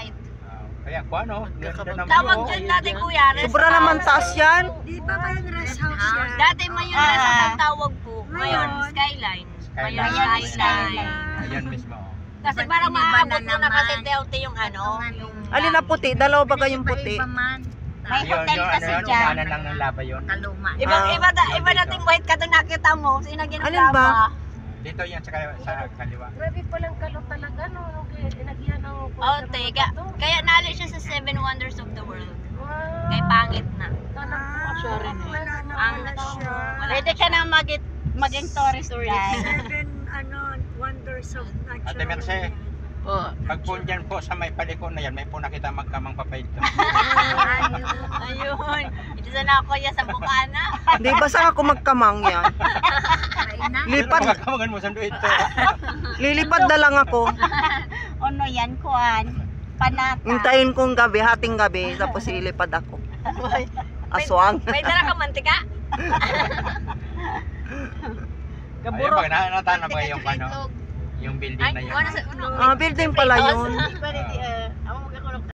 height. Kaya ko ano, Tawag dyan natin kuya, rest Sobra house. naman taas yan. Di ba kayong rest house yan? Dati may yung rest house ang tawag po. Ngayon, skyline. Ngayon, skyline. Ayan mismo. Kasi parang maaabot mo na kasi teote yung ano. Alin na puti? Dalawa ba kayong puti? May Yun, hotel yun, kasi ano, dyan. ano lang ng laba yun. Iba dating white ka doon nakita mo. Sino Alin ginagawa? ba? Dito yan sa kaliwa. Grabe palang kalot talaga, no? Nagyan ng... Oh, teka. Kaya naalis siya sa 7 Wonders of the World. Kay pangit na. Sorry. Pangit. Pwede ka na maging tourist guide. 7 wonders of nature. Ate Merce, Po. pag po dyan po sa may paliko na yan, may po nakita magkamang papayito. Ayun. Ito na ako yan sa Bukana. Hindi, basta ako magkamang yan. Lipad, Magkamagan mo sa ito. lilipad na lang ako. Ano yan, kuan? Panata. Hintayin kong gabi, hating gabi, tapos ilipad ako. Aswang. May dala ka mantika? Ayun, pag natanong ba yung ano, yung building na yun. Ano sa... Building pala yun. Pwede